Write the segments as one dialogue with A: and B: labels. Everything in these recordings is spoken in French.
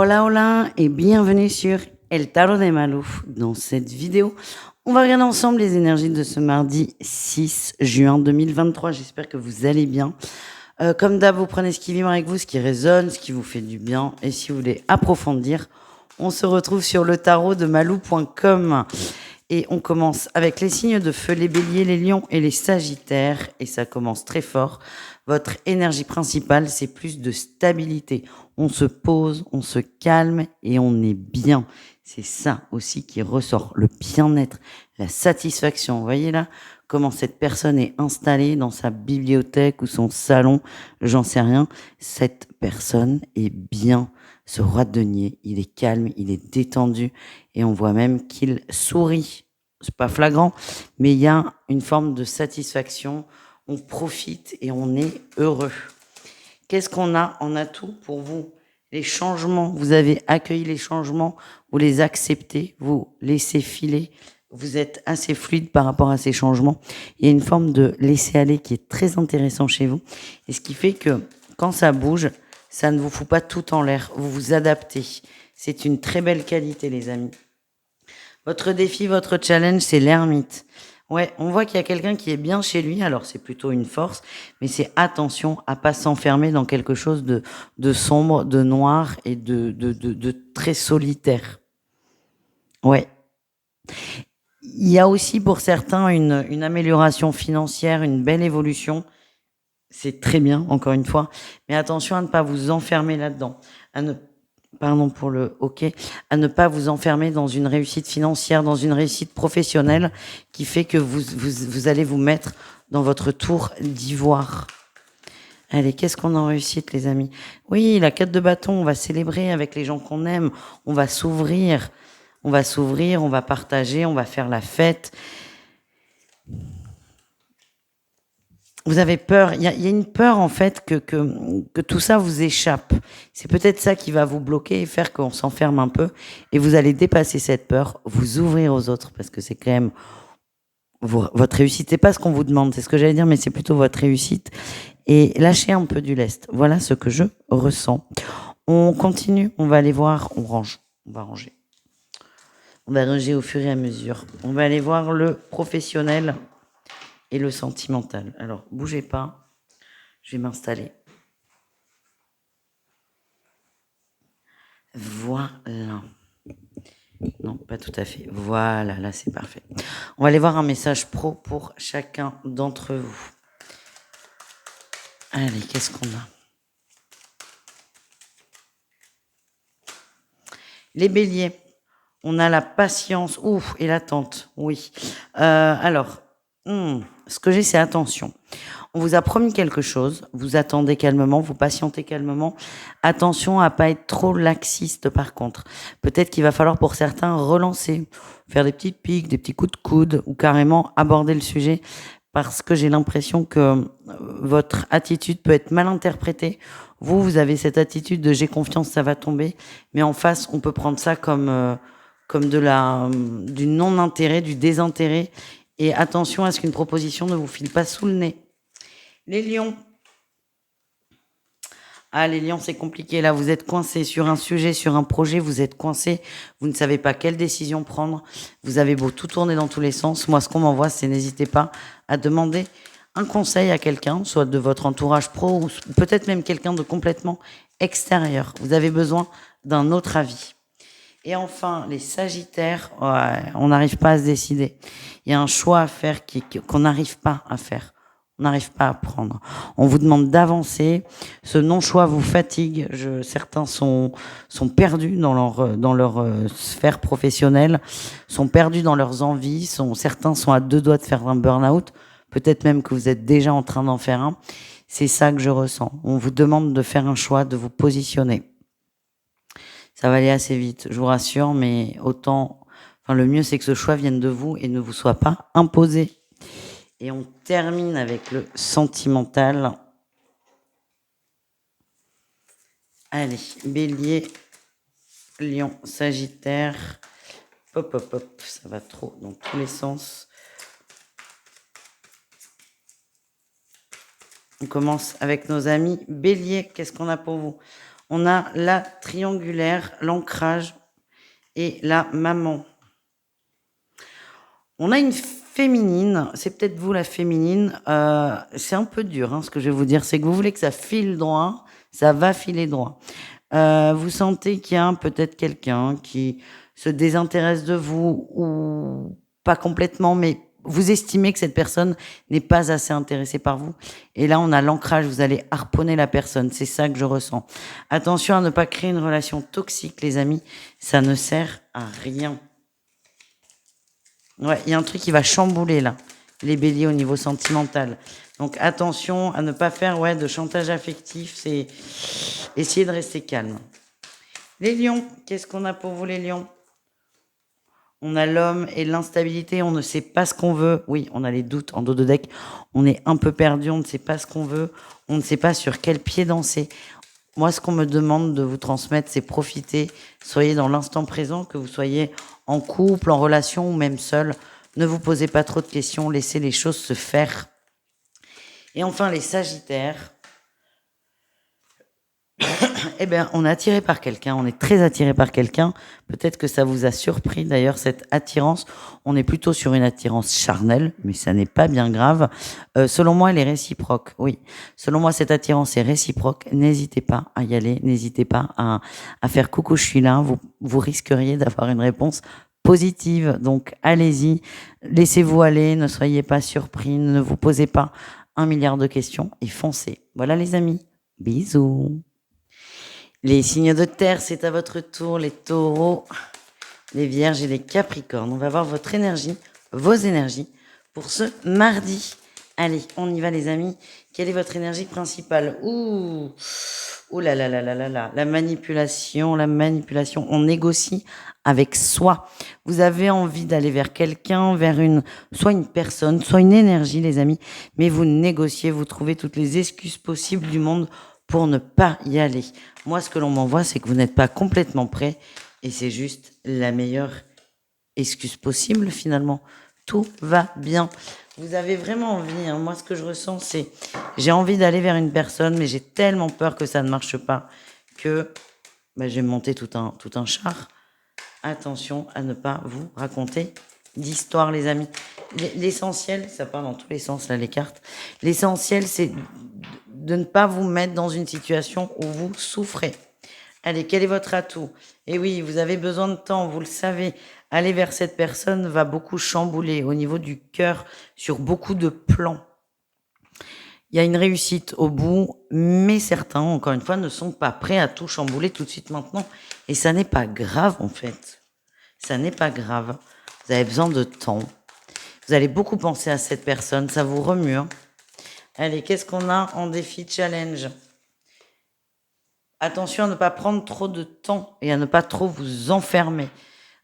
A: Hola, hola et bienvenue sur El Tarot de Malou. Dans cette vidéo, on va regarder ensemble les énergies de ce mardi 6 juin 2023. J'espère que vous allez bien. Comme d'hab, vous prenez ce qui vibre avec vous, ce qui résonne, ce qui vous fait du bien. Et si vous voulez approfondir, on se retrouve sur le tarot de malou.com. Et on commence avec les signes de feu, les béliers, les lions et les sagittaires. Et ça commence très fort. Votre énergie principale, c'est plus de stabilité. On se pose, on se calme et on est bien. C'est ça aussi qui ressort, le bien-être, la satisfaction. Vous voyez là comment cette personne est installée dans sa bibliothèque ou son salon, j'en sais rien. Cette personne est bien. Ce roi de denier, il est calme, il est détendu et on voit même qu'il sourit. C'est pas flagrant, mais il y a une forme de satisfaction. On profite et on est heureux. Qu'est-ce qu'on a en atout pour vous? Les changements, vous avez accueilli les changements, vous les acceptez, vous laissez filer, vous êtes assez fluide par rapport à ces changements. Il y a une forme de laisser-aller qui est très intéressant chez vous. Et ce qui fait que quand ça bouge, ça ne vous fout pas tout en l'air, vous vous adaptez. C'est une très belle qualité, les amis. Votre défi, votre challenge, c'est l'ermite. Ouais, on voit qu'il y a quelqu'un qui est bien chez lui, alors c'est plutôt une force, mais c'est attention à pas s'enfermer dans quelque chose de sombre, de noir et de très solitaire. Ouais. Il y a aussi pour certains une amélioration financière, une belle évolution. C'est très bien, encore une fois, mais attention à ne pas vous enfermer là-dedans, à ne pardon pour le OK, à ne pas vous enfermer dans une réussite financière, dans une réussite professionnelle qui fait que vous allez vous mettre dans votre tour d'ivoire. Allez, qu'est-ce qu'on a en réussite, les amis? Oui, la 4 de bâton, on va célébrer avec les gens qu'on aime, on va s'ouvrir, on va s'ouvrir, on va partager, on va faire la fête. Vous avez peur, il y a une peur en fait que tout ça vous échappe. C'est peut-être ça qui va vous bloquer et faire qu'on s'enferme un peu. Et vous allez dépasser cette peur, vous ouvrir aux autres, parce que c'est quand même votre réussite. C'est pas ce qu'on vous demande, c'est ce que j'allais dire, mais c'est plutôt votre réussite. Et lâchez un peu du lest. Voilà ce que je ressens. On continue, on va aller voir, on range, on va ranger. On va ranger au fur et à mesure. On va aller voir le professionnel et le sentimental. Alors, bougez pas. Je vais m'installer. Voilà. Non, pas tout à fait. Voilà, là c'est parfait. On va aller voir un message pro pour chacun d'entre vous. Allez, qu'est-ce qu'on a? Les béliers. On a la patience, ouf, et l'attente, oui. Alors, ce que j'ai, c'est attention. On vous a promis quelque chose, vous attendez calmement, vous patientez calmement. Attention à pas être trop laxiste par contre. Peut-être qu'il va falloir pour certains relancer, faire des petites piques, des petits coups de coude ou carrément aborder le sujet parce que j'ai l'impression que votre attitude peut être mal interprétée. Vous avez cette attitude de j'ai confiance, ça va tomber, mais en face, on peut prendre ça comme du non-intérêt, du désintérêt. Et attention à ce qu'une proposition ne vous file pas sous le nez. Les lions. Ah, les lions, c'est compliqué. Là, vous êtes coincé sur un sujet, sur un projet, vous êtes coincé. Vous ne savez pas quelle décision prendre. Vous avez beau tout tourner dans tous les sens. Moi, ce qu'on m'envoie, c'est n'hésitez pas à demander un conseil à quelqu'un, soit de votre entourage pro ou peut-être même quelqu'un de complètement extérieur. Vous avez besoin d'un autre avis. Et enfin, les sagittaires, ouais, on n'arrive pas à se décider. Il y a un choix à faire qu'on n'arrive pas à faire. On n'arrive pas à prendre. On vous demande d'avancer. Ce non-choix vous fatigue. Certains sont perdus dans leur sphère professionnelle, sont perdus dans leurs envies. Certains sont à deux doigts de faire un burn-out. Peut-être même que vous êtes déjà en train d'en faire un. C'est ça que je ressens. On vous demande de faire un choix, de vous positionner. Ça va aller assez vite, je vous rassure, mais le mieux c'est que ce choix vienne de vous et ne vous soit pas imposé. Et on termine avec le sentimental. Allez, bélier, lion, sagittaire. Hop, hop, hop, ça va trop dans tous les sens. On commence avec nos amis bélier. Qu'est-ce qu'on a pour vous? On a la triangulaire, l'ancrage et la maman. On a une féminine, c'est peut-être vous la féminine, c'est un peu dur, hein, ce que je vais vous dire, c'est que vous voulez que ça file droit, ça va filer droit. Vous sentez qu'il y a peut-être quelqu'un qui se désintéresse de vous ou pas complètement, mais vous estimez que cette personne n'est pas assez intéressée par vous. Et là, on a l'ancrage, vous allez harponner la personne, c'est ça que je ressens. Attention à ne pas créer une relation toxique, les amis, ça ne sert à rien. Ouais, il y a un truc qui va chambouler là, les béliers au niveau sentimental. Donc attention à ne pas faire de chantage affectif, c'est essayer de rester calme. Les lions, qu'est-ce qu'on a pour vous les lions? On a l'homme et l'instabilité, on ne sait pas ce qu'on veut. Oui, on a les doutes en dos de deck, on est un peu perdu, on ne sait pas ce qu'on veut, on ne sait pas sur quel pied danser. Moi, ce qu'on me demande de vous transmettre, c'est profiter, soyez dans l'instant présent, que vous soyez en couple, en relation ou même seul. Ne vous posez pas trop de questions, laissez les choses se faire. Et enfin, les sagittaires. Eh bien, on est attiré par quelqu'un, on est très attiré par quelqu'un. Peut-être que ça vous a surpris d'ailleurs, cette attirance. On est plutôt sur une attirance charnelle, mais ça n'est pas bien grave. Selon moi, elle est réciproque, oui. Selon moi, cette attirance est réciproque. N'hésitez pas à y aller, n'hésitez pas à faire coucou, je suis là. Vous risqueriez d'avoir une réponse positive. Donc, allez-y, laissez-vous aller, ne soyez pas surpris, ne vous posez pas 1 milliard de questions et foncez. Voilà les amis, bisous. Les signes de terre, c'est à votre tour, les taureaux, les vierges et les capricornes. On va voir votre énergie, vos énergies pour ce mardi. Allez, on y va les amis. Quelle est votre énergie principale? Ouh là là là là là là. La manipulation. On négocie avec soi. Vous avez envie d'aller vers quelqu'un, vers soit une personne, soit une énergie les amis, mais vous négociez, vous trouvez toutes les excuses possibles du monde pour ne pas y aller. Moi, ce que l'on m'envoie, c'est que vous n'êtes pas complètement prêt et c'est juste la meilleure excuse possible finalement. Tout va bien. Vous avez vraiment envie, hein. Moi, ce que je ressens, c'est j'ai envie d'aller vers une personne, mais j'ai tellement peur que ça ne marche pas que je vais monter tout un char. Attention à ne pas vous raconter d'histoire, les amis. L'essentiel, ça part dans tous les sens, là, les cartes. L'essentiel, c'est de ne pas vous mettre dans une situation où vous souffrez. Allez, quel est votre atout? Et oui, vous avez besoin de temps, vous le savez. Aller vers cette personne va beaucoup chambouler au niveau du cœur sur beaucoup de plans. Il y a une réussite au bout, mais certains, encore une fois, ne sont pas prêts à tout chambouler tout de suite maintenant. Et ça n'est pas grave, en fait. Ça n'est pas grave. Vous avez besoin de temps. Vous allez beaucoup penser à cette personne, ça vous remue. Hein. Allez, qu'est-ce qu'on a en défi challenge? Attention à ne pas prendre trop de temps et à ne pas trop vous enfermer,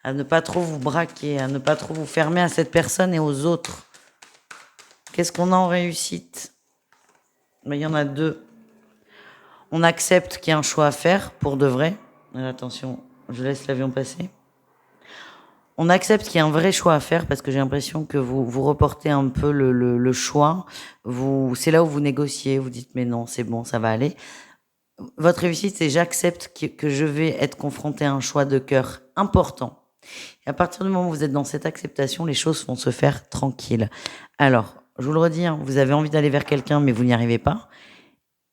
A: à ne pas trop vous braquer, à ne pas trop vous fermer à cette personne et aux autres. Qu'est-ce qu'on a en réussite? Il y en a deux. On accepte qu'il y a un choix à faire pour de vrai. Attention, je laisse l'avion passer. On accepte qu'il y a un vrai choix à faire parce que j'ai l'impression que vous reportez un peu le choix. C'est là où vous négociez, vous dites mais non, c'est bon, ça va aller. Votre réussite, c'est j'accepte que je vais être confronté à un choix de cœur important. Et à partir du moment où vous êtes dans cette acceptation, les choses vont se faire tranquilles. Alors, je vous le redis, hein, vous avez envie d'aller vers quelqu'un, mais vous n'y arrivez pas.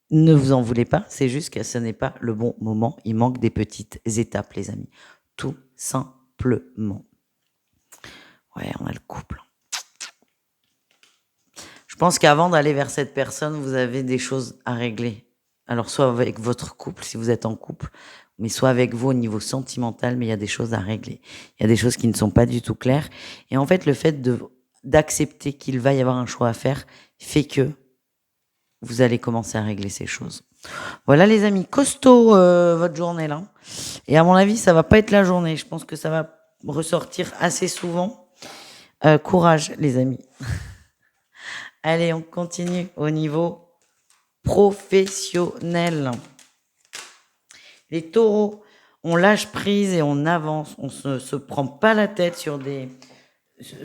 A: Ne vous en voulez pas, c'est juste que ce n'est pas le bon moment. Il manque des petites étapes, les amis. Tout simplement. Ouais, on a le couple. Je pense qu'avant d'aller vers cette personne, vous avez des choses à régler. Alors, soit avec votre couple, si vous êtes en couple, mais soit avec vous au niveau sentimental, mais il y a des choses à régler. Il y a des choses qui ne sont pas du tout claires. Et en fait, le fait d'accepter qu'il va y avoir un choix à faire fait que vous allez commencer à régler ces choses. Voilà les amis, costaud votre journée là. Et à mon avis, ça va pas être la journée. Je pense que ça va ressortir assez souvent. Courage les amis. Allez, on continue au niveau professionnel. Les taureaux, on lâche prise et on avance. On se prend pas la tête sur des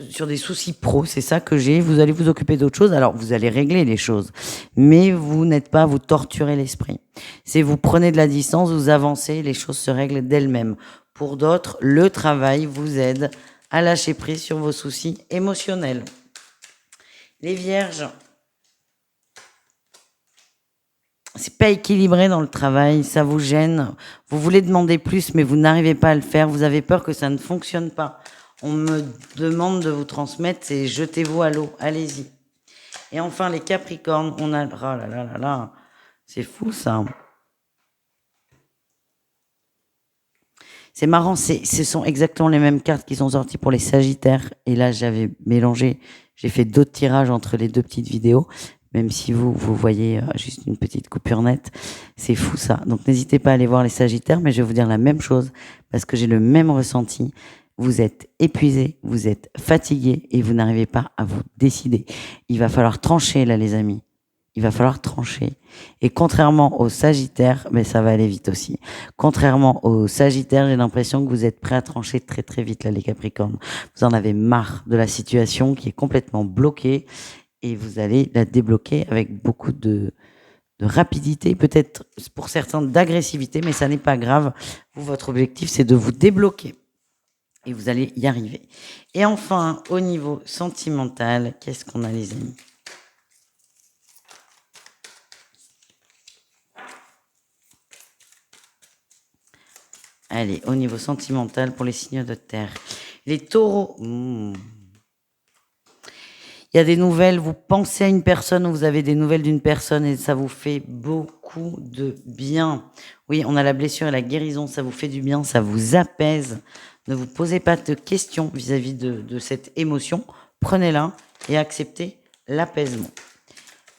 A: sur des soucis pro, c'est ça que j'ai. Vous allez vous occuper d'autres choses. Alors, vous allez régler les choses, mais vous n'êtes pas à vous torturer l'esprit. C'est vous prenez de la distance, vous avancez, les choses se règlent d'elles-mêmes. Pour d'autres, le travail vous aide à lâcher prise sur vos soucis émotionnels. Les vierges, c'est pas équilibré dans le travail, ça vous gêne. Vous voulez demander plus, mais vous n'arrivez pas à le faire. Vous avez peur que ça ne fonctionne pas. On me demande de vous transmettre, c'est jetez-vous à l'eau, allez-y. Et enfin, les Capricornes, on a... Oh là là là là, c'est fou ça. C'est marrant, ce sont exactement les mêmes cartes qui sont sorties pour les Sagittaires. Et là, j'avais mélangé, j'ai fait d'autres tirages entre les deux petites vidéos. Même si vous voyez juste une petite coupure nette. C'est fou ça. Donc n'hésitez pas à aller voir les Sagittaires, mais je vais vous dire la même chose parce que j'ai le même ressenti. Vous êtes épuisé, vous êtes fatigué et vous n'arrivez pas à vous décider. Il va falloir trancher là les amis. Il va falloir trancher. Et contrairement aux Sagittaires, mais ça va aller vite aussi. Contrairement aux Sagittaires, j'ai l'impression que vous êtes prêts à trancher très très vite là les Capricornes. Vous en avez marre de la situation qui est complètement bloquée et vous allez la débloquer avec beaucoup de rapidité, peut-être pour certains d'agressivité, mais ça n'est pas grave. Vous, votre objectif, c'est de vous débloquer et vous allez y arriver. Et enfin, au niveau sentimental, qu'est-ce qu'on a les amis ? Allez, au niveau sentimental pour les signes de terre. Les taureaux. Il y a des nouvelles, vous pensez à une personne ou vous avez des nouvelles d'une personne et ça vous fait beaucoup de bien. Oui, on a la blessure et la guérison, ça vous fait du bien, ça vous apaise. Ne vous posez pas de questions vis-à-vis de cette émotion. Prenez-la et acceptez l'apaisement.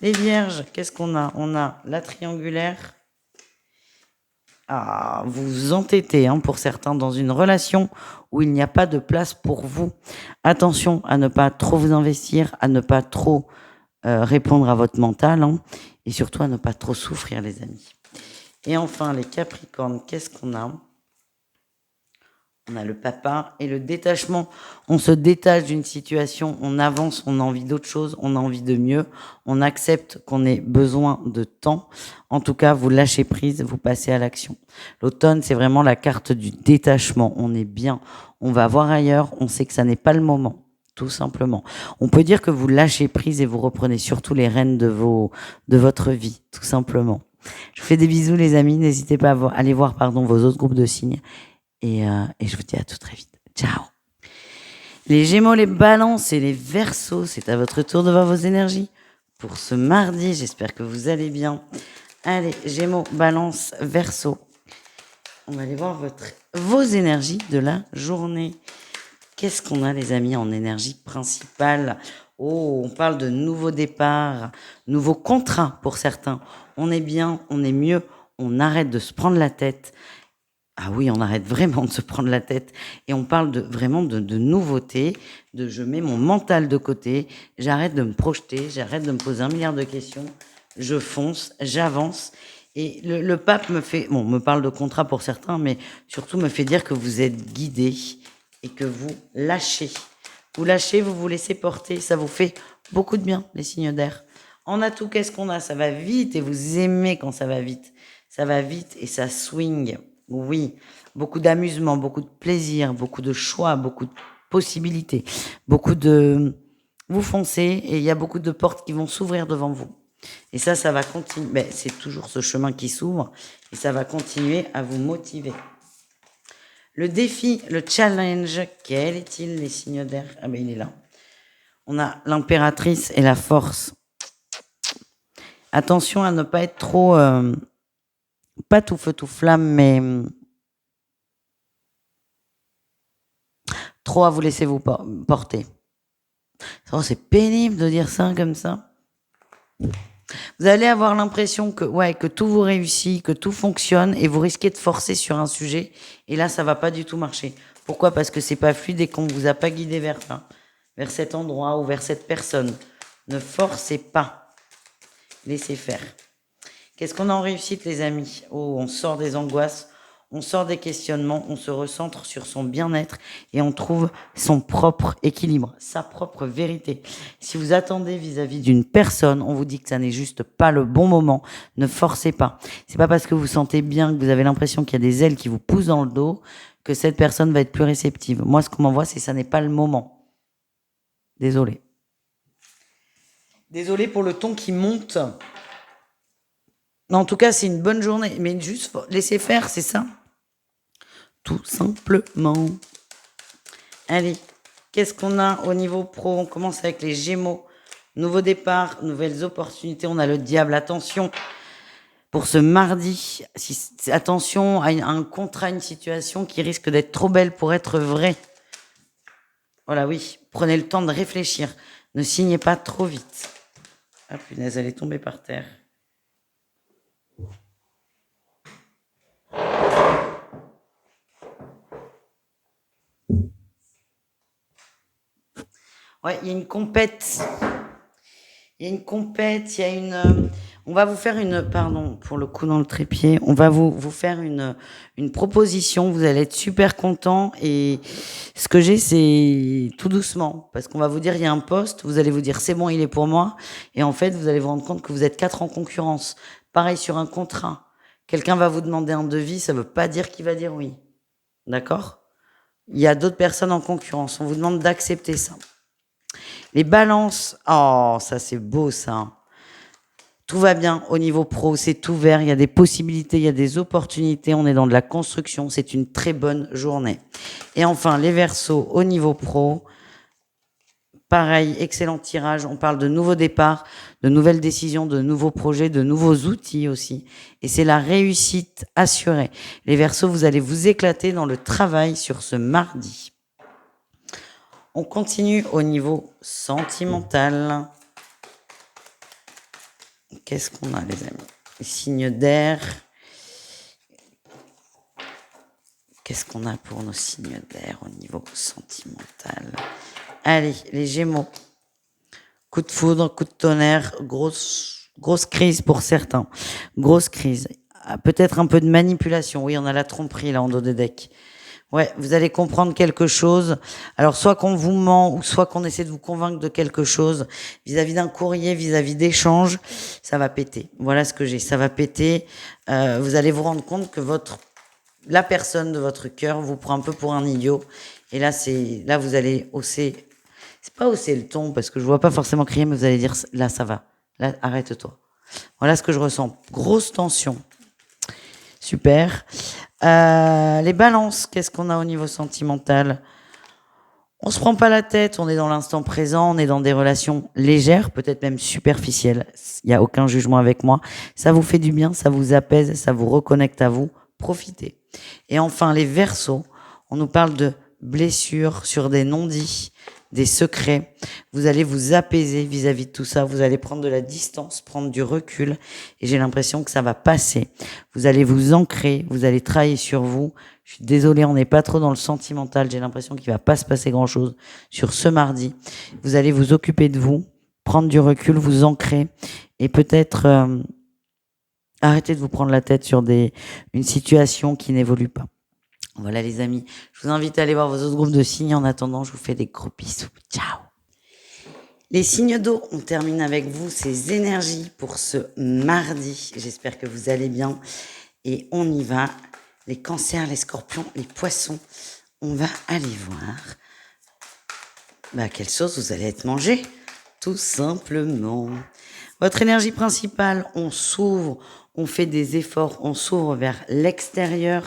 A: Les vierges, qu'est-ce qu'on a ? On a la triangulaire. Ah, vous vous entêtez pour certains dans une relation où il n'y a pas de place pour vous. Attention à ne pas trop vous investir, à ne pas trop répondre à votre mental et surtout à ne pas trop souffrir les amis. Et enfin les Capricornes, qu'est-ce qu'on a ? On a le papa et le détachement. On se détache d'une situation, on avance, on a envie d'autre chose, on a envie de mieux. On accepte qu'on ait besoin de temps. En tout cas, vous lâchez prise, vous passez à l'action. L'automne, c'est vraiment la carte du détachement. On est bien, on va voir ailleurs, on sait que ça n'est pas le moment, tout simplement. On peut dire que vous lâchez prise et vous reprenez surtout les rênes de votre vie, tout simplement. Je vous fais des bisous les amis, n'hésitez pas à aller voir vos autres groupes de signes. Et je vous dis à tout très vite. Ciao. Les Gémeaux, les Balances et les Verseaux, c'est à votre tour de voir vos énergies pour ce mardi. J'espère que vous allez bien. Allez, Gémeaux, Balance, Verseaux. On va aller voir vos énergies de la journée. Qu'est-ce qu'on a les amis en énergie principale ? Oh, on parle de nouveaux départs, nouveaux contrats pour certains. On est bien, on est mieux, on arrête de se prendre la tête. Ah oui, on arrête vraiment de se prendre la tête et on parle vraiment de nouveautés, je mets mon mental de côté, j'arrête de me projeter, j'arrête de me poser 1 milliard de questions, je fonce, j'avance et le pape me parle de contrat pour certains, mais surtout me fait dire que vous êtes guidés et que vous lâchez. Vous lâchez, vous vous laissez porter, ça vous fait beaucoup de bien, les signes d'air. En atout, qu'est-ce qu'on a ? Ça va vite et vous aimez quand ça va vite. Ça va vite et ça swing. Oui, beaucoup d'amusement, beaucoup de plaisir, beaucoup de choix, beaucoup de possibilités, vous foncez et il y a beaucoup de portes qui vont s'ouvrir devant vous. Et ça va continuer. Mais c'est toujours ce chemin qui s'ouvre et ça va continuer à vous motiver. Le défi, le challenge, quel est-il les signes d'air ? Ah ben il est là. On a l'impératrice et la force. Attention à ne pas être trop... pas tout feu, tout flamme, mais trop à vous laisser vous porter. C'est pénible de dire ça comme ça. Vous allez avoir l'impression que tout vous réussit, que tout fonctionne et vous risquez de forcer sur un sujet et là, ça va pas du tout marcher. Pourquoi ? Parce que c'est pas fluide et qu'on vous a pas guidé vers cet endroit ou vers cette personne. Ne forcez pas. Laissez faire. Qu'est-ce qu'on a en réussite, les amis ? Oh, on sort des angoisses, On sort des questionnements, on se recentre sur son bien-être et on trouve son propre équilibre, sa propre vérité. Si vous attendez vis-à-vis d'une personne, on vous dit que ça n'est juste pas le bon moment, ne forcez pas. C'est pas parce que vous sentez bien, que vous avez l'impression qu'il y a des ailes qui vous poussent dans le dos, que cette personne va être plus réceptive. Moi, ce qu'on m'envoie, c'est que ça n'est pas le moment. Désolé. Désolé pour le ton qui monte. En tout cas, c'est une bonne journée. Mais juste laisser faire, c'est ça. Tout simplement. Allez, qu'est-ce qu'on a au niveau pro? On commence avec les Gémeaux. Nouveau départ, nouvelles opportunités. On a le diable. Attention pour ce mardi. Attention à un contrat, une situation qui risque d'être trop belle pour être vraie. Voilà, oui. Prenez le temps de réfléchir. Ne signez pas trop vite. Ah punaise, elle est tombée par terre. Ouais, il y a une compète. Il y a une compète, il y a une... on va vous faire une... Pardon, pour le coup dans le trépied. On va vous faire une proposition. Vous allez être super content. Et ce que j'ai, c'est tout doucement. Parce qu'on va vous dire, il y a un poste. Vous allez vous dire, c'est bon, il est pour moi. Et en fait, vous allez vous rendre compte que vous êtes 4 en concurrence. Pareil sur un contrat. Quelqu'un va vous demander un devis. Ça veut pas dire qu'il va dire oui. D'accord? Il y a d'autres personnes en concurrence. On vous demande d'accepter ça. Les balances, oh, ça c'est beau ça. Tout va bien au niveau pro, c'est ouvert, il y a des possibilités, il y a des opportunités, on est dans de la construction, c'est une très bonne journée. Et enfin, les Verseaux au niveau pro, pareil, excellent tirage, on parle de nouveaux départs, de nouvelles décisions, de nouveaux projets, de nouveaux outils aussi. Et c'est la réussite assurée. Les Verseaux, vous allez vous éclater dans le travail sur ce mardi. On continue au niveau sentimental. Qu'est-ce qu'on a, les amis? Les signes d'air. Qu'est-ce qu'on a pour nos signes d'air au niveau sentimental? Allez, les Gémeaux. Coup de foudre, coup de tonnerre, grosse crise pour certains. Grosse crise. Peut-être un peu de manipulation. Oui, on a la tromperie là en dos de deck. Ouais, vous allez comprendre quelque chose. Alors, soit qu'on vous ment, ou soit qu'on essaie de vous convaincre de quelque chose. Vis-à-vis d'un courrier, vis-à-vis d'échanges, ça va péter. Voilà ce que j'ai. Ça va péter. Vous allez vous rendre compte que la personne de votre cœur vous prend un peu pour un idiot. Et là, vous allez hausser. C'est pas hausser le ton, parce que je vois pas forcément crier, mais vous allez dire, là, ça va. Là, arrête-toi. Voilà ce que je ressens. Grosse tension. Super. Les balances, qu'est-ce qu'on a au niveau sentimental? On se prend pas la tête, on est dans l'instant présent, on est dans des relations légères, peut-être même superficielles. Il n'y a aucun jugement avec moi. Ça vous fait du bien, ça vous apaise, ça vous reconnecte à vous. Profitez. Et enfin, les Verseaux, on nous parle de blessures sur des non-dits, des secrets. Vous allez vous apaiser vis-à-vis de tout ça. Vous allez prendre de la distance, prendre du recul. Et j'ai l'impression que ça va passer. Vous allez vous ancrer, vous allez travailler sur vous. Je suis désolée, on n'est pas trop dans le sentimental. J'ai l'impression qu'il va pas se passer grand-chose sur ce mardi. Vous allez vous occuper de vous, prendre du recul, vous ancrer. Et peut-être arrêter de vous prendre la tête sur une situation qui n'évolue pas. Voilà les amis, je vous invite à aller voir vos autres groupes de signes. En attendant, je vous fais des gros bisous. Ciao. Les signes d'eau, on termine avec vous ces énergies pour ce mardi. J'espère que vous allez bien. Et on y va. Les cancers, les scorpions, les poissons. On va aller voir quelle sauce vous allez être mangé. Tout simplement. Votre énergie principale, on s'ouvre, on fait des efforts, on s'ouvre vers l'extérieur.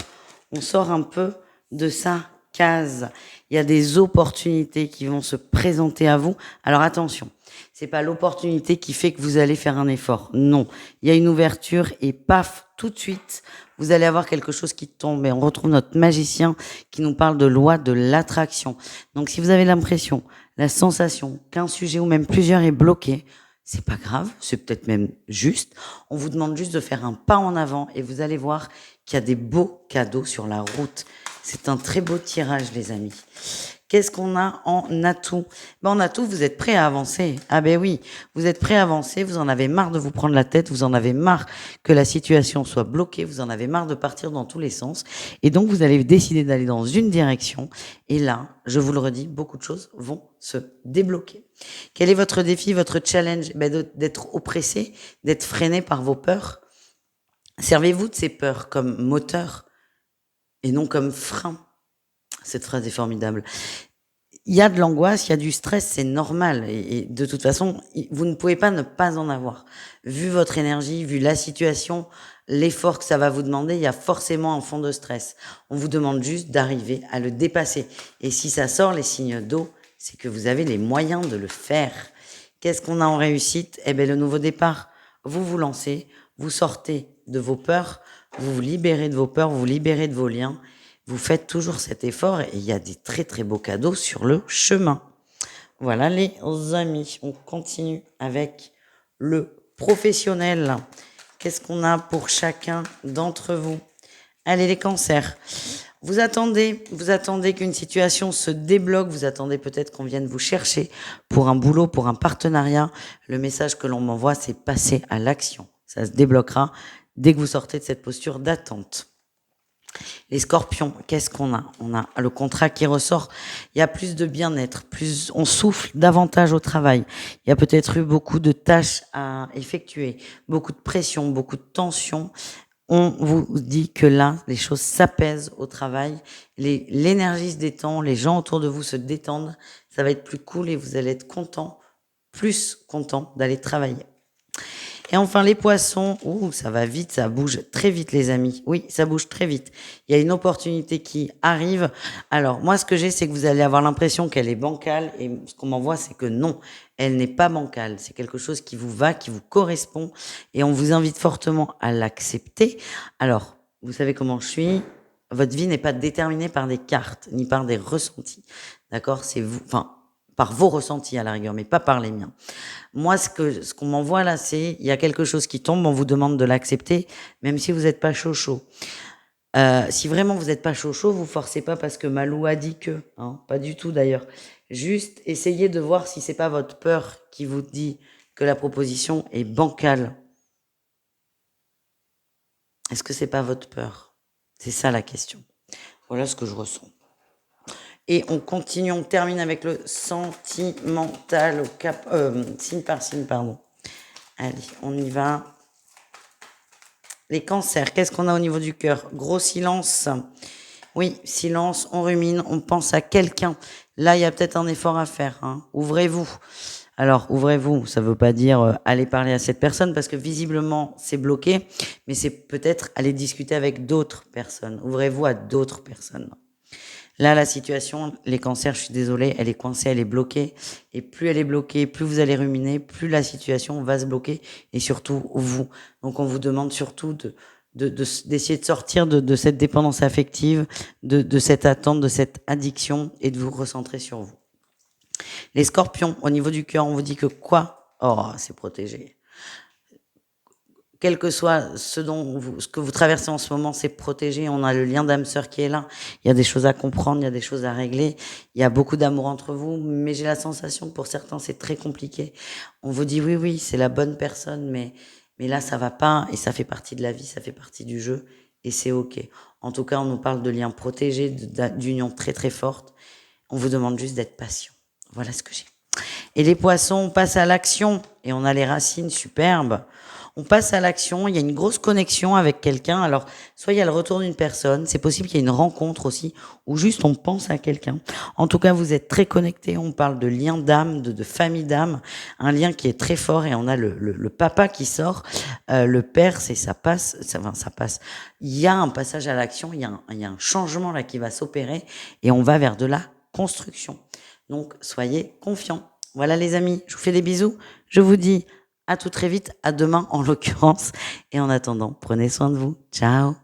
A: On sort un peu de sa case. Il y a des opportunités qui vont se présenter à vous. Alors attention, c'est pas l'opportunité qui fait que vous allez faire un effort. Non, il y a une ouverture et paf, tout de suite, vous allez avoir quelque chose qui tombe. Et on retrouve notre magicien qui nous parle de loi de l'attraction. Donc si vous avez l'impression, la sensation qu'un sujet ou même plusieurs est bloqué, c'est pas grave, c'est peut-être même juste. On vous demande juste de faire un pas en avant et vous allez voir qu'il y a des beaux cadeaux sur la route. C'est un très beau tirage, les amis. Qu'est-ce qu'on a en atout? En atout, vous êtes prêt à avancer. Ah ben oui, vous êtes prêt à avancer, vous en avez marre de vous prendre la tête, vous en avez marre que la situation soit bloquée, vous en avez marre de partir dans tous les sens. Et donc, vous allez décider d'aller dans une direction. Et là, je vous le redis, beaucoup de choses vont se débloquer. Quel est votre défi, votre challenge? D'être oppressé, d'être freiné par vos peurs. Servez-vous de ces peurs comme moteur et non comme frein. Cette phrase est formidable. Il y a de l'angoisse, il y a du stress, c'est normal. Et de toute façon, vous ne pouvez pas ne pas en avoir. Vu votre énergie, vu la situation, l'effort que ça va vous demander, il y a forcément un fond de stress. On vous demande juste d'arriver à le dépasser. Et si ça sort les signes d'eau, c'est que vous avez les moyens de le faire. Qu'est-ce qu'on a en réussite? Eh bien, le nouveau départ. Vous vous lancez, vous sortez de vos peurs, vous vous libérez de vos peurs, vous vous libérez de vos liens. Vous faites toujours cet effort et il y a des très très beaux cadeaux sur le chemin. Voilà les amis, on continue avec le professionnel. Qu'est-ce qu'on a pour chacun d'entre vous? Allez les cancers. Vous attendez qu'une situation se débloque, vous attendez peut-être qu'on vienne vous chercher pour un boulot, pour un partenariat. Le message que l'on m'envoie, c'est passer à l'action. Ça se débloquera dès que vous sortez de cette posture d'attente. Les scorpions, qu'est-ce qu'on a? On a le contrat qui ressort. Il y a plus de bien-être, plus on souffle davantage au travail. Il y a peut-être eu beaucoup de tâches à effectuer, beaucoup de pression, beaucoup de tension. On vous dit que là, les choses s'apaisent au travail, l'énergie se détend, les gens autour de vous se détendent, ça va être plus cool et vous allez être content, plus content d'aller travailler. Et enfin, les poissons, ça va vite, ça bouge très vite, les amis. Oui, ça bouge très vite. Il y a une opportunité qui arrive. Alors, moi, ce que j'ai, c'est que vous allez avoir l'impression qu'elle est bancale. Et ce qu'on m'envoie, c'est que non, elle n'est pas bancale. C'est quelque chose qui vous va, qui vous correspond. Et on vous invite fortement à l'accepter. Alors, vous savez comment je suis. Votre vie n'est pas déterminée par des cartes, ni par des ressentis. D'accord? C'est vous, par vos ressentis à la rigueur, mais pas par les miens. Moi, ce qu'on m'envoie là, c'est il y a quelque chose qui tombe, on vous demande de l'accepter, même si vous n'êtes pas chaud. Si vraiment vous n'êtes pas chaud, vous forcez pas parce que Malou a dit que, hein, pas du tout d'ailleurs. Juste essayez de voir si c'est pas votre peur qui vous dit que la proposition est bancale. Est-ce que c'est pas votre peur? C'est ça la question. Voilà ce que je ressens. Et on continue, on termine avec le sentimental, signe par signe, pardon. Allez, on y va. Les cancers, qu'est-ce qu'on a au niveau du cœur? Gros silence. Oui, silence, on rumine, on pense à quelqu'un. Là, il y a peut-être un effort à faire. Hein. Ouvrez-vous. Alors, ouvrez-vous, ça ne veut pas dire aller parler à cette personne parce que visiblement, c'est bloqué, mais c'est peut-être aller discuter avec d'autres personnes. Ouvrez-vous à d'autres personnes. Là, la situation, les cancers, je suis désolée, elle est coincée, elle est bloquée. Et plus elle est bloquée, plus vous allez ruminer, plus la situation va se bloquer. Et surtout, vous. Donc, on vous demande surtout d'essayer de sortir de cette dépendance affective, de cette attente, de cette addiction et de vous recentrer sur vous. Les scorpions, au niveau du cœur, on vous dit que quoi? Oh, c'est protégé. Quel que soit ce que vous traversez en ce moment, c'est protégé. On a le lien d'âme sœur qui est là. Il y a des choses à comprendre, il y a des choses à régler. Il y a beaucoup d'amour entre vous, mais j'ai la sensation que pour certains, c'est très compliqué. On vous dit oui, c'est la bonne personne, mais là, ça va pas et ça fait partie de la vie, ça fait partie du jeu et c'est ok. En tout cas, on nous parle de liens protégés, d'union très très forte. On vous demande juste d'être patient. Voilà ce que j'ai. Et les poissons, on passe à l'action et on a les racines superbes. On passe à l'action, il y a une grosse connexion avec quelqu'un. Alors, soit il y a le retour d'une personne, c'est possible qu'il y ait une rencontre aussi, ou juste on pense à quelqu'un. En tout cas, vous êtes très connectés, on parle de lien d'âme, de famille d'âme, un lien qui est très fort et on a le papa qui sort, le père, ça passe. Il y a un passage à l'action, il y a un changement là qui va s'opérer et on va vers de la construction. Donc, soyez confiants. Voilà les amis, je vous fais des bisous, je vous dis à tout très vite, à demain en l'occurrence. Et en attendant, prenez soin de vous. Ciao.